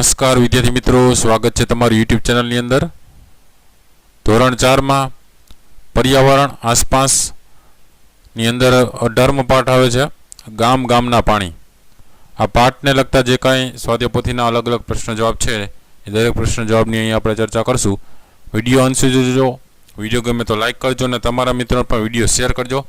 નમસ્કાર વિદ્યાર્થી મિત્રો, સ્વાગત છે તમારું YouTube ચેનલની અંદર। ધોરણ 4 માં પર્યાવરણ આસપાસની અંદર 18મો પાઠ આવે છે ગામના પાણી। આ પાઠને લગતા જે કાંઈ સ્વાધ્યાય પોથીના અલગ અલગ પ્રશ્ન જવાબ છે એ દરેક પ્રશ્ન જવાબની અહીં આપણે ચર્ચા કરશું। વિડીયો અંત સુધી જોજો। વિડીયો ગમે તો લાઈક કરજો અને તમારા મિત્રોને પણ વિડીયો શેર કરજો।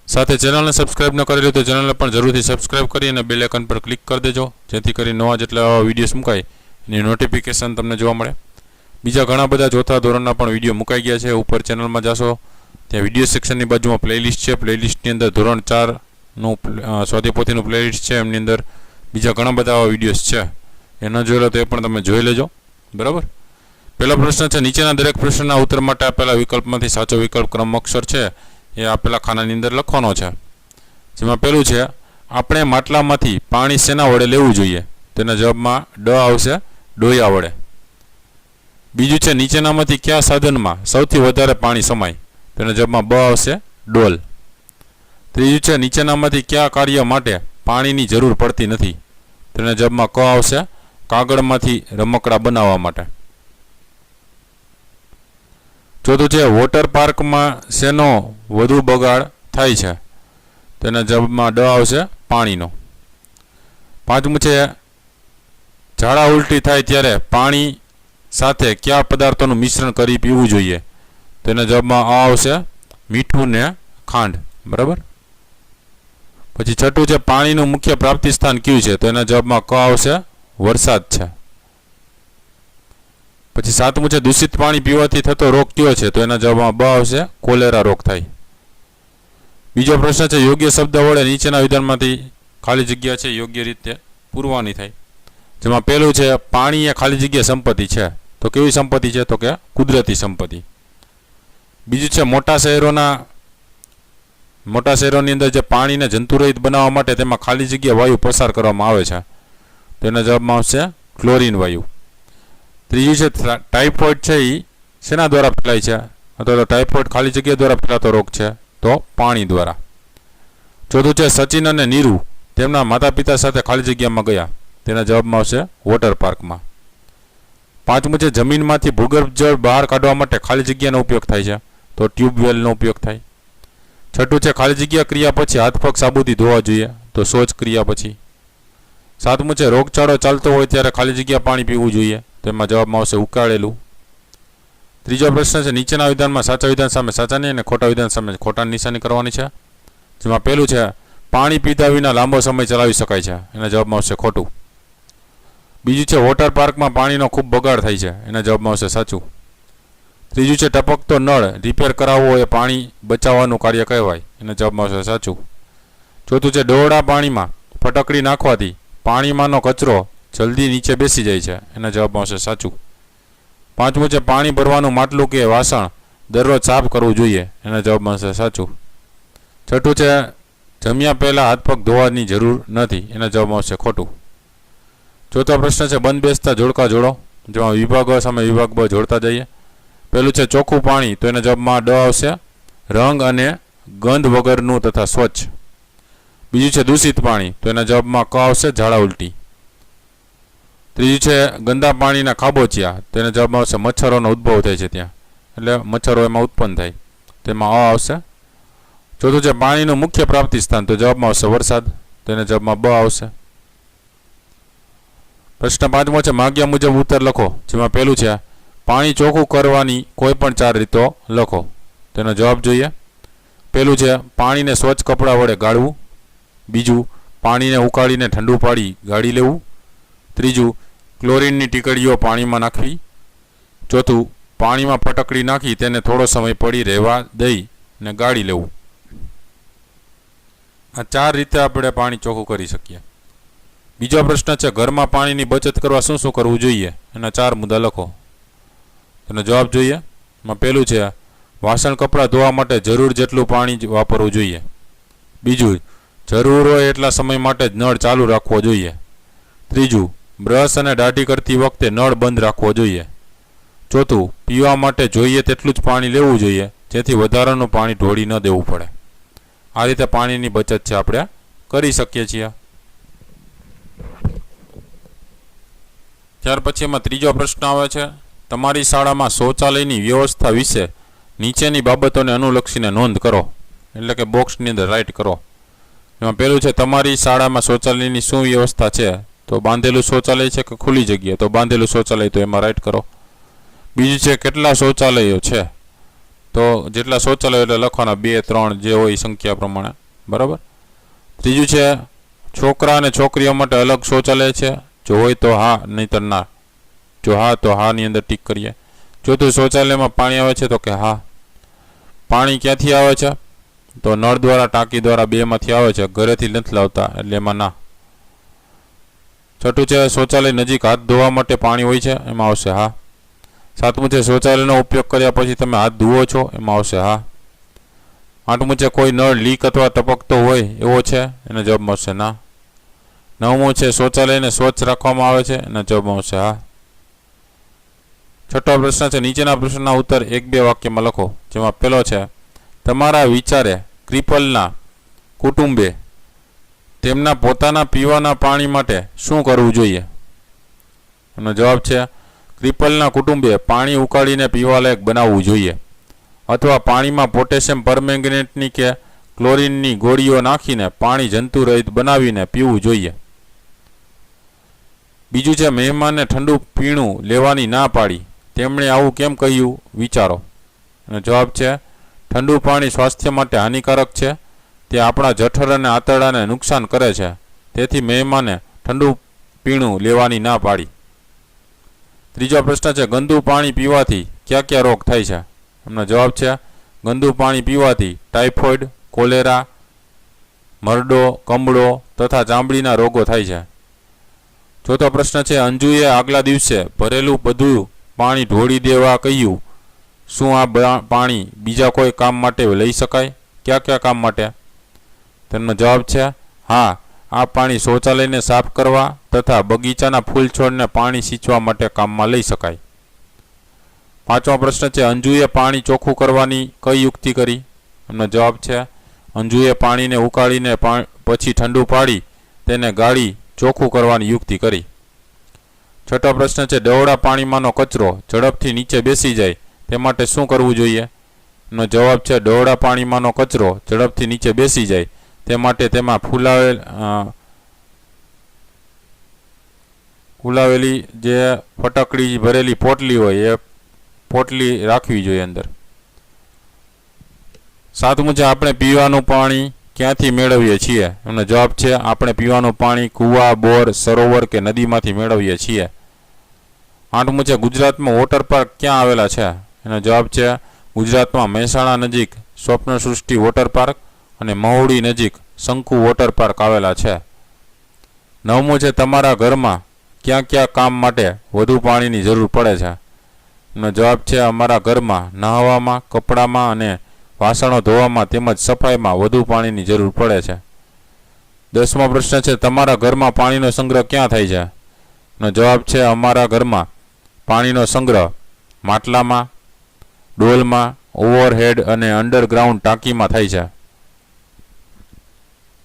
સાથે ચેનલને સબસ્ક્રાઇબ ન કરેલી તો ચેનલને પણ જરૂરથી સબસ્ક્રાઇબ કરી અને બેલ આઇકન પર ક્લિક કરી દેજો, જેથી કરી નવા જેટલા વિડીયોઝ મુકાય એની નોટિફિકેશન તમને જોવા મળે। બીજા ઘણા બધા ચોથા ધોરણના પણ વિડીયો મુકાઈ ગયા છે। ઉપર ચેનલમાં જાશો ત્યાં વિડીયો સેક્શનની બાજુમાં પ્લેલિસ્ટ છે। પ્લેલિસ્ટની અંદર ધોરણ 4નું સ્વાધ્યાય પોથીનું પ્લેલિસ્ટ છે, એમની અંદર બીજા ઘણા બધા વિડીયોઝ છે, એ ન જોયેલો તો એ પણ તમે જોઈ લેજો, બરાબર। પહેલો પ્રશ્ન છે, નીચેના દરેક પ્રશ્નના ઉત્તર માટે આપેલા વિકલ્પમાંથી સાચો વિકલ્પ ક્રમ અક્ષર છે એ આપેલા ખાનાની અંદર લખવાનો છે। જેમાં પહેલું છે, આપણે માટલામાંથી પાણી શેના વડે લેવું જોઈએ? તેના જવાબમાં ડ આવશે, ડોયા વડે। બીજું છે, નીચેનામાંથી કયા સાધનમાં સૌથી વધારે પાણી સમાય? તેના જવાબમાં બ આવશે, ડોલ। ત્રીજું છે, નીચેનામાંથી કયા કાર્ય માટે પાણીની જરૂર પડતી નથી? તેના જવાબમાં ક આવશે, કાગળમાંથી રમકડા બનાવવા માટે। ચોથું છે, વોટર પાર્કમાં શેનો વધુ બગાડ થાય છે? તેના જવાબમાં ડ આવશે, પાણીનો। પાંચમું છે, ઝાડા ઉલટી થાય ત્યારે પાણી સાથે કયા પદાર્થોનું મિશ્રણ કરી પીવું જોઈએ? તેના જવાબમાં આ આવશે, મીઠું ને ખાંડ, બરાબર। પછી છઠ્ઠું છે, પાણીનું મુખ્ય પ્રાપ્તિ સ્થાન કયું છે? તો એના જવાબમાં ક આવશે, વરસાદ છે। પછી સાતમું છે, દૂષિત પાણી પીવાથી થતો રોગ કયો છે? તો એના જવાબમાં બ આવશે, કોલેરા રોગ થાય। બીજો પ્રશ્ન છે, યોગ્ય શબ્દ વડે નીચેના વિધાનમાંથી ખાલી જગ્યા છે યોગ્ય રીતે પૂરવાની થાય। જેમાં પહેલું છે, પાણી એ ખાલી જગ્યા સંપત્તિ છે। તો કેવી સંપત્તિ છે? તો કે કુદરતી સંપત્તિ। બીજું છે, મોટા શહેરોની અંદર જે પાણીને જંતુરહિત બનાવવા માટે તેમાં ખાલી જગ્યા વાયુ પસાર કરવામાં આવે છે। તો એના જવાબમાં આવશે, ક્લોરીન વાયુ। ત્રીજું છે, ટાઇફોઇડ છે એ શેના દ્વારા ફેલાય છે? અથવા તો ટાઇફોઇડ ખાલી જગ્યા દ્વારા ફેલાતો રોગ છે, તો પાણી દ્વારા। ચોથું છે, સચિન અને નીરુ તેમના માતા પિતા સાથે ખાલી જગ્યામાં ગયા। તેના જવાબમાં આવશે, વોટર પાર્કમાં। પાંચમું છે, જમીનમાંથી ભૂગર્ભ જળ બહાર કાઢવા માટે ખાલી જગ્યાનો ઉપયોગ થાય છે, તો ટ્યુબવેલનો ઉપયોગ થાય। છઠ્ઠું છે, ખાલી જગ્યા ક્રિયા પછી હાથ પગ સાબુથી ધોવા જોઈએ, તો શૌચ ક્રિયા પછી। સાતમું છે, રોગચાળો ચાલતો હોય ત્યારે ખાલી જગ્યા પાણી પીવું જોઈએ, તેમાં જવાબમાં આવશે, ઉકાળેલું। ત્રીજો પ્રશ્ન છે, નીચેના વિધાનમાં સાચા વિધાન સામે સાચાની અને ખોટા વિધાન સામે ખોટાની નિશાની કરવાની છે। જેમાં પહેલું છે, પાણી પીધા વિના લાંબો સમય ચલાવી શકાય છે, એના જવાબમાં આવશે, ખોટું। બીજું છે, વોટર પાર્કમાં પાણીનો ખૂબ બગાડ થાય છે, એના જવાબમાં આવશે, સાચું। ત્રીજું છે, ટપકતો નળ રિપેર કરાવવો એ પાણી બચાવવાનું કાર્ય કહેવાય, એના જવાબમાં આવશે, સાચું। ચોથું છે, ડોળા પાણીમાં ફટકડી નાખવાથી પાણીમાંનો કચરો જલ્દી નીચે બેસી જાય છે, એના જવાબમાં આવશે, સાચું। પાંચમું છે, પાણી ભરવાનું માટલું કે વાસણ દરરોજ સાફ કરવું જોઈએ, એના જવાબમાં આવશે, સાચું। છઠ્ઠું છે, જમ્યા પહેલાં હાથ પગ ધોવાની જરૂર નથી, એના જવાબમાં આવશે, ખોટું। ચોથો પ્રશ્ન છે, બંધ બેસતા જોડકા જોડો। જેમાં વિભાગ અ સામે વિભાગ બ જોડતા જઈએ। પહેલું છે, ચોખ્ખું પાણી, તો એના જવાબમાં ડ આવશે, રંગ અને ગંધ વગરનું તથા સ્વચ્છ। બીજું છે, દૂષિત પાણી, તો એના જવાબમાં ક આવશે, ઝાડા ઉલટી। ત્રીજું છે, ગંદા પાણીના ખાબોચિયા, તો એના જવાબમાં આવશે, મચ્છરોનો ઉદ્ભવ થાય છે ત્યાં, એટલે મચ્છરો એમાં ઉત્પન્ન થાય, તેમાં અ આવશે। ચોથું છે, પાણીનું મુખ્ય પ્રાપ્તિ સ્થાન, તો જવાબમાં આવશે, વરસાદ, તો એના જવાબમાં બ આવશે। પ્રશ્ન પાંચમો છે, માગ્યા મુજબ ઉત્તર લખો। જેમાં પહેલું છે, પાણી ચોખ્ખું કરવાની કોઈ પણ 4 રીતો લખો। તેનો જવાબ જોઈએ। પહેલું છે, પાણીને સ્વચ્છ કપડાં વડે ગાળવું। બીજું, પાણીને ઉકાળીને ઠંડુ પાડી ગાળી લેવું। ત્રીજું, ક્લોરીનની ટીકડીઓ પાણીમાં નાખવી। ચોથું, પાણીમાં ફટકડી નાખી તેને થોડો સમય પડી રહેવા દઈ ને ગાળી લેવું। આ 4 રીતે આપણે પાણી ચોખ્ખું કરી શકીએ। બીજો પ્રશ્ન છે, ઘરમાં પાણીની બચત કરવા શું શું કરવું જોઈએ? એના 4 મુદ્દા લખો। તેનો જવાબ જોઈએ। એમાં પહેલું છે, વાસણ કપડાં ધોવા માટે જરૂર જેટલું પાણી જ વાપરવું જોઈએ। બીજું, જરૂર હોય એટલા સમય માટે જ નળ ચાલુ રાખવો જોઈએ। ત્રીજું, બ્રશ અને દાઢી કરતી વખતે નળ બંધ રાખવો જોઈએ। ચોથું, પીવા માટે જોઈએ તેટલું જ પાણી લેવું જોઈએ, જેથી વધારાનું પાણી ઢોળી ન દેવું પડે। આ રીતે પાણીની બચત છે આપણે કરી શકીએ છીએ। ત્યાર પછી એમાં ત્રીજો પ્રશ્ન આવે છે, તમારી શાળામાં શૌચાલયની વ્યવસ્થા વિશે નીચેની બાબતોને અનુલક્ષીને નોંધ કરો, એટલે કે બોક્સની અંદર રાઇટ કરો. એમાં પહેલું છે, તમારી શાળામાં શૌચાલયની શું વ્યવસ્થા છે? તો બાંધેલું શૌચાલય છે કે ખુલ્લી જગ્યા? તો બાંધેલું શૌચાલય, તો એમાં રાઇટ કરો. બીજું છે, કેટલા શૌચાલયો છે? તો જેટલા શૌચાલયો એટલે લખવાના, 2, 3 જે હોય સંખ્યા પ્રમાણે, બરાબર. ત્રીજું છે, છોકરા અને છોકરીઓ માટે અલગ શૌચાલય છે? જો હોય તો હા, નહીંતર ના. જો હા તો હાની અંદર ટીક કરીએ. ચોથું, શૌચાલયમાં પાણી આવે છે? તો કે હા. પાણી ક્યાંથી આવે છે? તો નળ દ્વારા, ટાંકી દ્વારા, બેમાંથી આવે છે, ઘરેથી નથી લાવતા, એટલે એમાં ના. છઠ્ઠું છે, શૌચાલય નજીક હાથ ધોવા માટે પાણી હોય છે? એમાં આવશે હા. સાતમું છે, શૌચાલયનો ઉપયોગ કર્યા પછી તમે હાથ ધુઓ છો? એમાં આવશે હા. આઠમું છે, કોઈ નળ લીક અથવા ટપકતો હોય એવો છે? એનો જવાબ મળશે ના. નવમું છે, શૌચાલયને સ્વચ્છ રાખવામાં આવે છે? એનો જવાબ મળશે હા. છઠ્ઠો પ્રશ્ન છે, નીચેના પ્રશ્નના ઉત્તર 1-2 વાક્યમાં લખો. જેમાં પહેલો છે, તમારા વિચારે ક્રિપલના કુટુંબે તેમના પોતાના પીવાના પાણી માટે શું કરવું જોઈએ? એનો જવાબ છે, ક્રિપલના કુટુંબે પાણી ઉકાળીને પીવાલાયક બનાવવું જોઈએ, અથવા પાણીમાં પોટેશિયમ પરમેંગનેટની કે ક્લોરીનની ગોળીઓ નાખીને પાણી જંતુરહિત બનાવીને પીવું જોઈએ. બીજું છે, મહેમાનને ઠંડુ પીણું લેવાની ના પાડી, તેમણે આવું કેમ કહ્યું? વિચારો. એનો જવાબ છે, ઠંડુ પાણી સ્વાસ્થ્ય માટે હાનિકારક છે, તે આપણા જઠર અને આંતરડાને નુકસાન કરે છે, તેથી મહેમાને ઠંડુ પીણું લેવાની ના પાડી. ત્રીજો પ્રશ્ન છે, ગંદુ પાણી પીવાથી કયા કયા રોગ થાય છે? એમનો જવાબ છે, ગંદુ પાણી પીવાથી ટાઇફોઇડ, કોલેરા, મરડો, કમળો તથા ચામડીના રોગો થાય છે. ચોથો પ્રશ્ન છે, અંજુએ આગલા દિવસે ભરેલું બધું પાણી ઢોળી દેવા કહ્યું, શું આ પાણી બીજા કોઈ કામ માટે લઈ શકાય? કયા કયા કામ માટે? તેમનો જવાબ છે હા, આ પાણી શૌચાલયને સાફ કરવા તથા બગીચાના ફૂલ છોડને પાણી સિંચવા માટે કામમાં લઈ શકાય. પાંચમો પ્રશ્ન છે, અંજુએ પાણી ચોખ્ખું કરવાની કઈ યુક્તિ કરી? એમનો જવાબ છે, અંજુએ પાણીને ઉકાળીને પછી ઠંડુ પાડી તેને ગાળી ચોખ્ખું કરવાની યુક્તિ કરી. છઠ્ઠો પ્રશ્ન છે, ડહોળા પાણીમાંનો કચરો ઝડપથી નીચે બેસી જાય તે માટે શું કરવું જોઈએ? એનો જવાબ છે, ડહોળા પાણીમાંનો કચરો ઝડપથી નીચે બેસી જાય તે માટે તેમાં ફૂલાવેલી જે ફટકડી ભરેલી પોટલી હોય એ પોટલી રાખવી જોઈએ અંદર. સાતમું છે, આપણે પીવાનું પાણી ક્યાંથી મેળવીએ છીએ? એનો જવાબ છે, આપણે પીવાનું પાણી કૂવા, બોર, સરોવર કે નદીમાંથી મેળવીએ છીએ. આઠમું છે, ગુજરાતમાં વોટર પાર્ક ક્યાં આવેલા છે? એનો જવાબ છે, ગુજરાતમાં મહેસાણા નજીક સ્વપ્ન સૃષ્ટિ વોટર પાર્ક અને મહુડી નજીક શંકુ વોટર પાર્ક આવેલા છે. નવમું છે, તમારા ઘરમાં ક્યાં ક્યાં કામ માટે વધુ પાણીની જરૂર પડે છે? એનો જવાબ છે, અમારા ઘરમાં નહાવામાં, કપડામાં અને વાસણો ધોવામાં તેમજ સફાઈમાં વધુ પાણીની જરૂર પડે છે. 10મો પ્રશ્ન છે, તમારા ઘરમાં પાણીનો સંગ્રહ ક્યાં થાય છે? એનો જવાબ છે, અમારા ઘરમાં પાણીનો સંગ્રહ માટલામાં, ડોલમાં, ઓવરહેડ અને અંડરગ્રાઉન્ડ ટાંકીમાં થાય છે.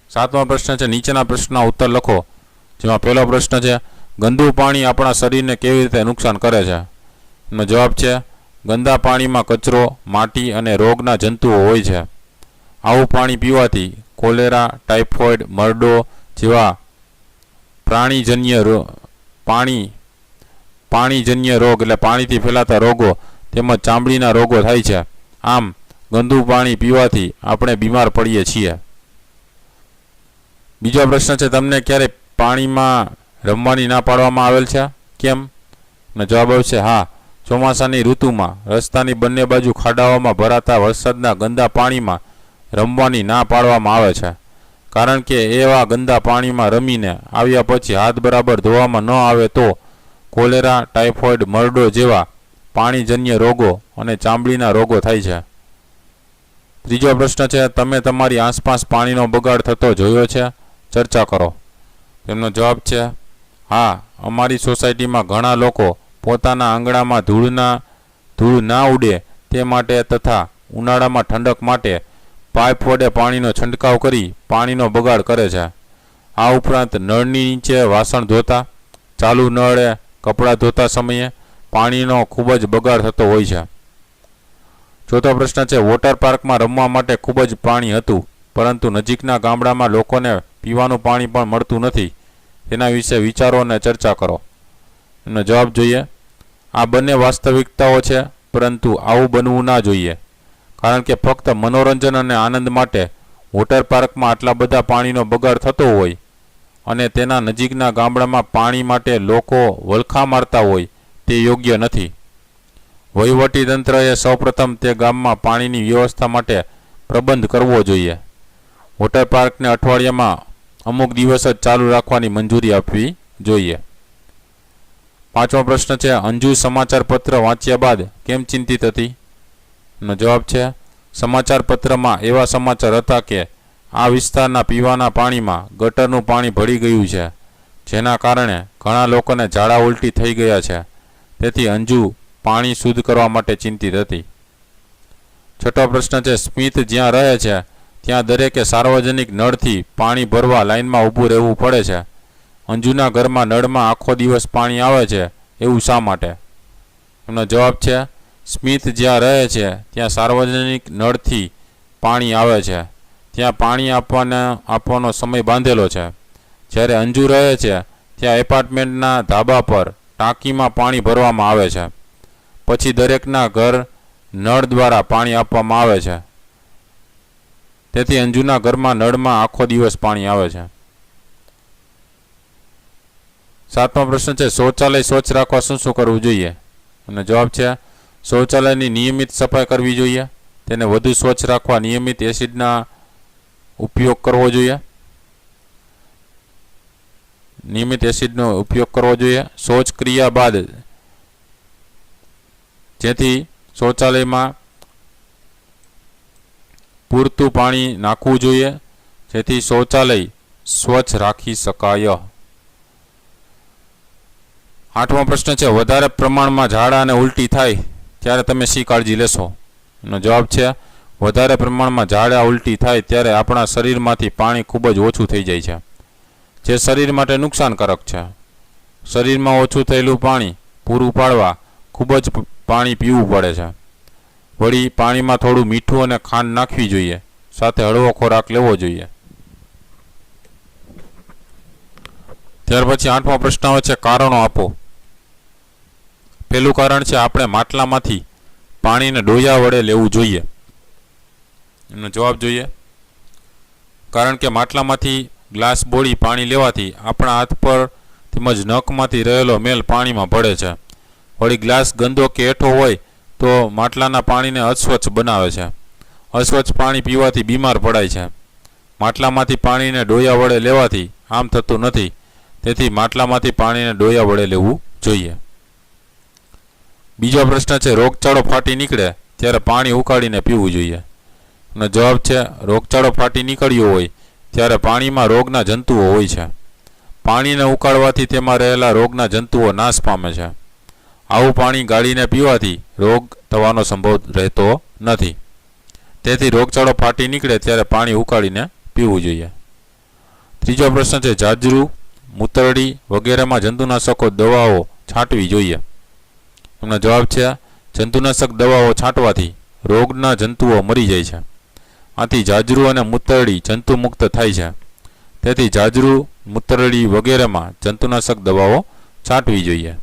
7મો પ્રશ્ન છે, નીચેના પ્રશ્નના ઉત્તર લખો. જેમાં પહેલો પ્રશ્ન છે, ગંદુ પાણી આપણા શરીરને કેવી રીતે નુકસાન કરે છે? એનો જવાબ છે, ગંદા પાણીમાં કચરો, માટી અને રોગના જંતુઓ હોય છે. આવું પાણી પીવાથી કોલેરા, ટાઇફોઇડ, મરડો જેવા પાણીજન્ય રોગ એટલે પાણીથી ફેલાતા રોગો તેમજ ચામડીના રોગો થાય છે. આમ ગંદુ પાણી પીવાથી આપણે બીમાર પડીએ છીએ. બીજો પ્રશ્ન છે, તમને ક્યારે પાણીમાં રમવાની ના પાડવામાં આવેલ છે? કેમ? એનો જવાબ આવશે હા, ચોમાસાની ઋતુમાં રસ્તાની બંને બાજુ ખાડાઓમાં ભરાતા વરસાદના ગંદા પાણીમાં રમવાની ના પાડવામાં આવે છે, કારણ કે એવા ગંદા પાણીમાં રમીને આવ્યા પછી હાથ બરાબર ધોવામાં ન આવે તો કોલેરા, ટાઇફોઇડ, મરડો જેવા પાણીજન્ય રોગો અને ચામડીના રોગો થાય છે. ત્રીજો પ્રશ્ન છે, તમે તમારી આસપાસ પાણીનો બગાડ થતો જોયો છે? ચર્ચા કરો. તેમનો જવાબ છે હા, અમારી સોસાયટીમાં ઘણા લોકો પોતાના આંગણામાં ધૂળ ના ઉડે તે માટે તથા ઉનાળામાં ઠંડક માટે પાઇપ વડે પાણીનો છંટકાવ કરી પાણીનો બગાડ કરે છે. આ ઉપરાંત નળની નીચે વાસણ ધોતા, ચાલુ નળે કપડાં ધોતા સમયે પાણીનો ખૂબ જ બગાડ થતો હોય છે. ચોથો પ્રશ્ન છે, વોટર પાર્કમાં રમવા માટે ખૂબ જ પાણી હતું, પરંતુ નજીકના ગામડામાં લોકોને પીવાનું પાણી પણ મળતું નથી. તેના વિશે વિચારો અને ચર્ચા કરો. એનો જવાબ જોઈએ. આ બંને વાસ્તવિકતાઓ છે, પરંતુ આવું બનવું ના જોઈએ, કારણ કે ફક્ત મનોરંજન અને આનંદ માટે વોટર પાર્કમાં આટલા બધા પાણીનો બગાડ થતો હોય અને તેના નજીકના ગામડામાં પાણી માટે લોકો વલખા મારતા હોય તે યોગ્ય નથી. વહીવટીતંત્રએ સૌપ્રથમ તે ગામમાં પાણીની વ્યવસ્થા માટે પ્રબંધ કરવો જોઈએ. વોટર પાર્કને અઠવાડિયામાં અમુક દિવસ જ ચાલુ રાખવાની મંજૂરી આપવી જોઈએ. પાંચમો પ્રશ્ન છે, અંજુ સમાચાર પત્ર વાંચ્યા બાદ કેમ ચિંતિત હતી? એનો જવાબ છે, સમાચાર પત્રમાં એવા સમાચાર હતા કે આ વિસ્તારના પીવાના પાણીમાં ગટરનું પાણી ભળી ગયું છે, જેના કારણે ઘણા લોકોને ઝાડા ઉલટી થઈ ગયા છે. તેથી અંજુ પાણી શુદ્ધ કરવા માટે ચિંતિત હતી. છઠ્ઠો પ્રશ્ન છે, સ્મિત જ્યાં રહે છે ત્યાં દરેકે સાર્વજનિક નળથી પાણી ભરવા લાઇનમાં ઊભું રહેવું પડે છે. અંજુના ઘરમાં નળમાં આખો દિવસ પાણી આવે છે, એવું શા માટે? એમનો જવાબ છે, સ્મિત જ્યાં રહે છે ત્યાં સાર્વજનિક નળથી પાણી આવે છે. ત્યાં પાણી આપવાનો સમય બાંધેલો છે. જ્યારે અંજુ રહે છે ત્યાં એપાર્ટમેન્ટના ધાબા પર ટાંકીમાં પાણી ભરવામાં આવે છે. પછી દરેકના ઘર નળ દ્વારા પાણી આપવામાં આવે છે. તેથી અંજુના ઘરમાં નળમાં આખો દિવસ પાણી આવે છે. સાતમો પ્રશ્ન છે, શૌચાલય સ્વચ્છ રાખવા શું શું કરવું જોઈએ? અને જવાબ છે, શૌચાલયની નિયમિત સફાઈ કરવી જોઈએ. તેને વધુ સ્વચ્છ રાખવા નિયમિત એસિડના ઉપયોગ કરવો જોઈએ. નિયમિત એસિડનો ઉપયોગ કરવો જોઈએ. શૌચ ક્રિયા બાદ જેથી શૌચાલયમાં પૂરતું પાણી નાખવું જોઈએ, જેથી શૌચાલય સ્વચ્છ રાખી શકાય. આઠમો પ્રશ્ન છે, વધારે પ્રમાણમાં ઝાડા અને ઉલટી થાય ત્યારે તમે શી કાળજી લેશો? એનો જવાબ છે, વધારે પ્રમાણમાં ઝાડા ઉલટી થાય ત્યારે આપણા શરીરમાંથી પાણી ખૂબ જ ઓછું થઈ જાય છે, જે શરીર માટે નુકસાનકારક છે. શરીરમાં ઓછું થયેલું પાણી પૂરું પાડવા ખૂબ જ પાણી પીવું પડે છે. વળી પાણીમાં થોડું મીઠું અને ખાંડ નાખવી જોઈએ. સાથે હળવો ખોરાક લેવો જોઈએ. ત્યાર પછી આઠમો પ્રશ્ન આવે છે, કારણો આપો. પહેલું કારણ છે, આપણે માટલામાંથી પાણીને ડોયા વડે લેવું જોઈએ. એનો જવાબ જોઈએ. કારણ કે માટલામાંથી ગ્લાસ બોળી પાણી લેવાથી આપણા હાથ પર તેમજ નખમાંથી રહેલો મેલ પાણીમાં ભળે છે. વળી ગ્લાસ ગંદો કે એઠો હોય તો માટલાના પાણીને અસ્વચ્છ બનાવે છે. અસ્વચ્છ પાણી પીવાથી બીમાર પડાય છે. માટલામાંથી પાણીને ડોયા વડે લેવાથી આમ થતું નથી. તેથી માટલામાંથી પાણીને ડોયા વડે લેવું જોઈએ. બીજો પ્રશ્ન છે, રોગચાળો ફાટી નીકળે ત્યારે પાણી ઉકાળીને પીવું જોઈએ. અને જવાબ છે, રોગચાળો ફાટી નીકળ્યો હોય ત્યારે પાણીમાં રોગના જંતુઓ હોય છે. પાણીને ઉકાળવાથી તેમાં રહેલા રોગના જંતુઓ નાશ પામે છે. આવું પાણી ગાળીને પીવાથી રોગ થવાનો સંભવ રહેતો નથી. તેથી રોગચાળો ફાટી નીકળે ત્યારે પાણી ઉકાળીને પીવું જોઈએ. ત્રીજો પ્રશ્ન છે, જાજરૂ, મૂતરડી વગેરેમાં જંતુનાશકો દવાઓ છાંટવી જોઈએ. એમનો જવાબ છે, જંતુનાશક દવાઓ છાંટવાથી રોગના જંતુઓ મરી જાય છે. આથી જાજરૂ અને મૂતરડી જંતુમુક્ત થાય છે. તેથી જાજરૂ, મૂતરડી વગેરેમાં જંતુનાશક દવાઓ છાંટવી જોઈએ.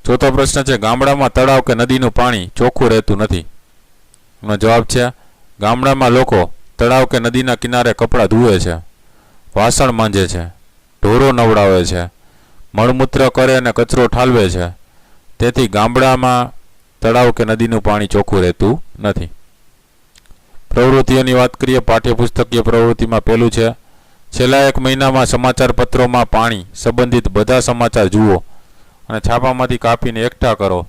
ચોથો પ્રશ્ન છે, ગામડામાં તળાવ કે નદીનું પાણી ચોખ્ખું રહેતું નથી. એનો જવાબ છે, ગામડામાં લોકો તળાવ કે નદીના કિનારે કપડાં ધુએ છે, વાસણ માંજે છે, ઢોરો નવડાવે છે, મળમૂત્ર કરે અને કચરો ઠાલવે છે. તેથી ગામડામાં તળાવ કે નદીનું પાણી ચોખ્ખું રહેતું નથી. પ્રવૃત્તિઓની વાત કરીએ. પાઠ્યપુસ્તકીય પ્રવૃત્તિમાં પહેલું છે, છેલ્લા 1 મહિનામાં સમાચાર પત્રોમાં પાણી સંબંધિત બધા સમાચાર જુઓ અને છાપામાંથી કાપીને એકઠા કરો.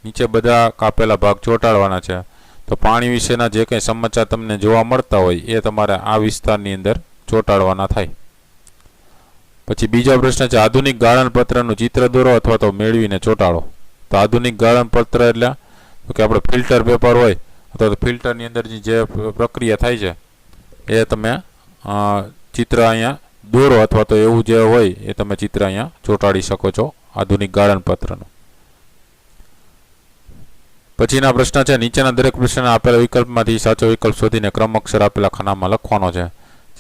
નીચે બધા કાપેલા ભાગ ચોંટાડવાના છે. તો પાણી વિશેના જે કંઈ સમાચાર તમને જોવા મળતા હોય એ તમારે આ વિસ્તારની અંદર ચોંટાડવાના થાય. પછી બીજો પ્રશ્ન છે, આધુનિક ગાળણપત્રનું ચિત્ર દોરો અથવા તો મેળવીને ચોંટાડો. તો આધુનિક ગાળણપત્ર એટલે કે આપણે ફિલ્ટર પેપર હોય અથવા તો ફિલ્ટરની અંદર જે પ્રક્રિયા થાય છે એ તમે ચિત્ર અહીંયા દોરો અથવા તો એવું જે હોય એ તમે ચિત્ર અહીંયા ચોંટાડી શકો છો આધુનિક ગાળણ પત્રનું. પછીના પ્રશ્ન છે, નીચેના દરેક પ્રશ્નના આપેલા વિકલ્પમાંથી સાચો વિકલ્પ શોધીને ક્રમ અક્ષર આપેલા ખાનામાં લખવાનો છે.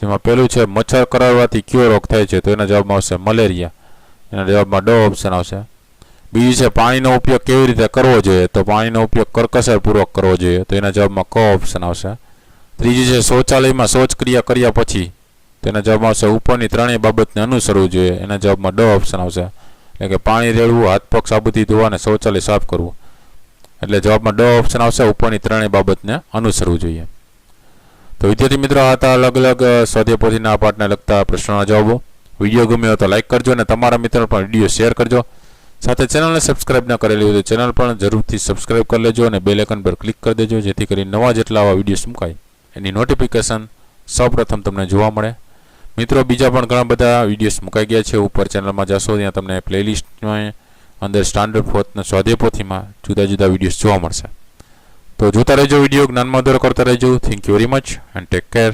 જેમાં પહેલું છે મચ્છર કરડવાથી કયો રોગ થાય છે? તો એના જવાબમાં આવશે મલેરિયા. એના જવાબમાં ડ ઓપ્શન આવશે. બીજું છે પાણીનો ઉપયોગ કેવી રીતે કરવો જોઈએ? તો પાણીનો ઉપયોગ કરકસરપૂર્વક કરવો જોઈએ. તો એના જવાબમાં ક ઓપ્શન આવશે. ત્રીજું છે શૌચાલયમાં શૌચક્રિયા કર્યા પછી? તો એના જવાબમાં આવશે ઉપરની ત્રણેય બાબતને અનુસરવું જોઈએ. એના જવાબમાં ડ ઓપ્શન આવશે. એટલે કે પાણી રેડવું, હાથ પગ સાબુથી ધોવા અને શૌચાલય સાફ કરવું. એટલે જવાબમાં ડ ઓપ્શન આવશે, ઉપરની ત્રણેય બાબતને અનુસરવું જોઈએ. તો વિદ્યાર્થી મિત્રો, આ હતા અલગ અલગ સ્વાધ્યાય પોથીના પાઠને લગતા પ્રશ્નોના જવાબો. વિડીયો ગમ્યો હોય તો લાઇક કરજો અને તમારા મિત્રો પણ વિડીયો શેર કરજો. સાથે ચેનલને સબસ્ક્રાઇબ ન કરેલી હોય તો ચેનલ પણ જરૂરથી સબસ્ક્રાઇબ કરી લેજો અને બેલ આઇકન પર ક્લિક કરી દેજો, જેથી કરીને નવા જેટલા આવા વિડીયોઝ મુકાય એની નોટિફિકેશન સૌપ્રથમ તમને જોવા મળે. મિત્રો, બીજા પણ ઘણા બધા વિડીયોઝ મુકાઈ ગયા છે. ઉપર ચેનલમાં જશો ત્યાં તમને પ્લેલિસ્ટમાં અંદર સ્ટાન્ડર્ડ ફોર્થના સ્વાધ્યાય પોથીમાં જુદા જુદા વિડીયોઝ જોવા મળશે. તો જોતા રહેજો વિડીયો, જ્ઞાનમાં વધારો કરતા રહેજો. Thank you very much and take care.